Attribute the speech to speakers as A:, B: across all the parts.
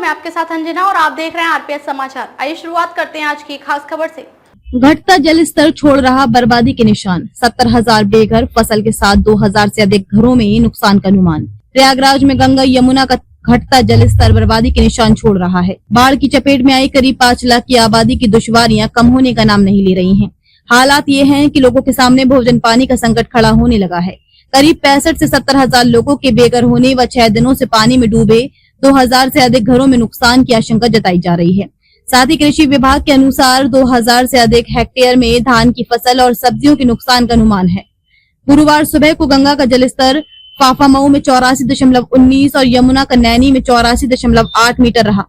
A: मैं आपके साथ अंजना और आप देख रहे हैं आरपीएस समाचार। आइए शुरुआत करते हैं आज की खास खबर से।
B: घटता जल स्तर छोड़ रहा बर्बादी के निशान, 70,000 बेघर, फसल के साथ 2,000 से अधिक घरों में नुकसान का अनुमान। प्रयागराज में गंगा यमुना का घटता जल स्तर बर्बादी के निशान छोड़ रहा है। बाढ़ की चपेट में आई करीब 5 लाख की आबादी की दुश्वारियां कम होने का नाम नहीं ले रही हैं। हालात ये हैं कि लोगों के सामने भोजन पानी का संकट खड़ा होने लगा है। करीब 65 से 70,000 लोगों के बेघर होने व 6 दिनों से पानी में डूबे 2,000 से अधिक घरों में नुकसान की आशंका जताई जा रही है। साथ ही कृषि विभाग के अनुसार 2,000 से अधिक हेक्टेयर में धान की फसल और सब्जियों के नुकसान का अनुमान है। गुरुवार सुबह को गंगा का जलस्तर फाफामऊ में 84.19 और यमुना का नैनी में 84.8 मीटर रहा।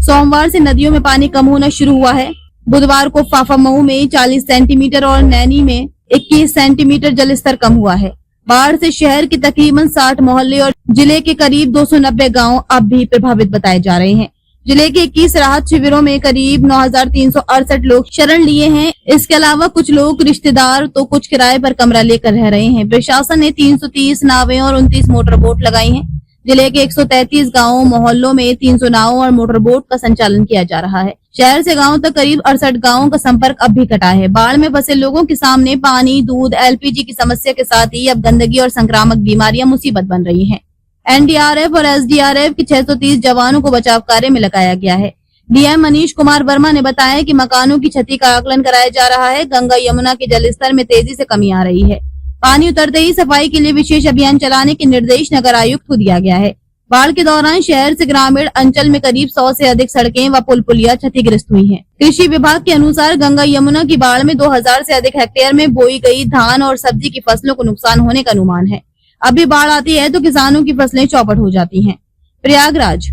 B: सोमवार से नदियों में पानी कम होना शुरू हुआ है। बुधवार को फाफामऊ में 40 सेंटीमीटर और नैनी में 21 सेंटीमीटर जलस्तर कम हुआ है। बाढ़ से शहर के तकरीबन 60 मोहल्ले और जिले के करीब 290 गांव अब भी प्रभावित बताए जा रहे हैं। जिले के 21 राहत शिविरों में करीब 9,368 लोग शरण लिए हैं। इसके अलावा कुछ लोग रिश्तेदार तो कुछ किराए पर कमरा लेकर रह रहे हैं। प्रशासन ने 330 नावें और 29 मोटर बोट लगाई हैं। जिले के 133 गांवों मोहल्लों में 300 नावों और मोटर बोट का संचालन किया जा रहा है। शहर से गांव तक करीब 68 गांवों का संपर्क अब भी कटा है। बाढ़ में फंसे लोगों के सामने पानी, दूध, एलपीजी की समस्या के साथ ही अब गंदगी और संक्रामक बीमारियां मुसीबत बन रही हैं। एनडीआरएफ और एसडीआरएफ के 630 जवानों को बचाव कार्य में लगाया गया है। डीएम मनीष कुमार वर्मा ने बताया कि मकानों की क्षति का आकलन कराया जा रहा है। गंगा यमुना के जलस्तर में तेजी से कमी आ रही है। पानी उतरते ही सफाई के लिए विशेष अभियान चलाने के निर्देश नगर आयुक्त को दिया गया है। बाढ़ के दौरान शहर से ग्रामीण अंचल में करीब 100 से अधिक सड़कें व पुल पुलिया क्षतिग्रस्त हुई हैं। कृषि विभाग के अनुसार गंगा यमुना की बाढ़ में 2,000 से अधिक हेक्टेयर में बोई गई धान और सब्जी की फसलों को नुकसान होने का अनुमान है। अभी बाढ़ आती है तो किसानों की फसलें चौपट हो जाती हैं। प्रयागराज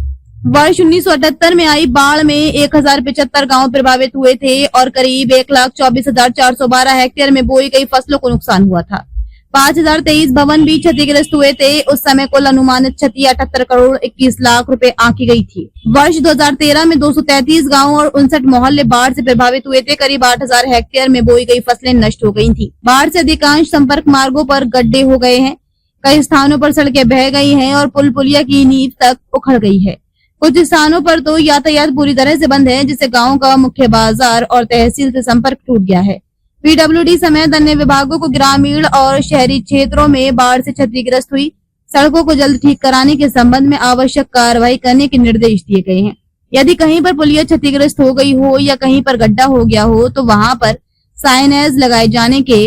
B: वर्ष 1978 में आई बाढ़ में 1,075 गांव प्रभावित हुए थे और करीब 1,24,412 हेक्टेयर में बोई गई फसलों को नुकसान हुआ था। 5,023 भवन भी क्षतिग्रस्त हुए थे। उस समय कुल अनुमानित क्षति 78 करोड़ 21 लाख रुपए आंकी गई थी। वर्ष 2013 में 233 गांव और 59 मोहल्ले बाढ़ से प्रभावित हुए थे। करीब 8,000 हेक्टेयर में बोई गई फसलें नष्ट हो गई थी। बाढ़ से अधिकांश संपर्क मार्गों पर गड्ढे हो गए हैं। कई स्थानों पर सड़कें बह गई हैं और पुल पुलिया की नींव तक उखड़ गई है। कुछ स्थानों पर तो यातायात पूरी तरह से बंद है, जिससे गांव का मुख्य बाजार और तहसील से संपर्क टूट गया है। पीडब्ल्यूडी समेत अन्य विभागों को ग्रामीण और शहरी क्षेत्रों में बाढ़ से क्षतिग्रस्त हुई सड़कों को जल्द ठीक कराने के संबंध में आवश्यक कार्रवाई करने के निर्देश दिए गए हैं। यदि कहीं पर पुलिया क्षतिग्रस्त हो गई हो या कहीं पर गड्ढा हो गया हो तो वहां पर साइनेज लगाए जाने के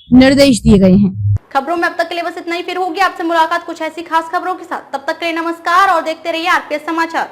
B: निर्देश दिए गए हैं।
A: खबरों में अब तक के लिए बस इतना ही। फिर होगी आपसे मुलाकात कुछ ऐसी खास खबरों के साथ। तब तक के लिए नमस्कार और देखते रहिए आरपीएस समाचार।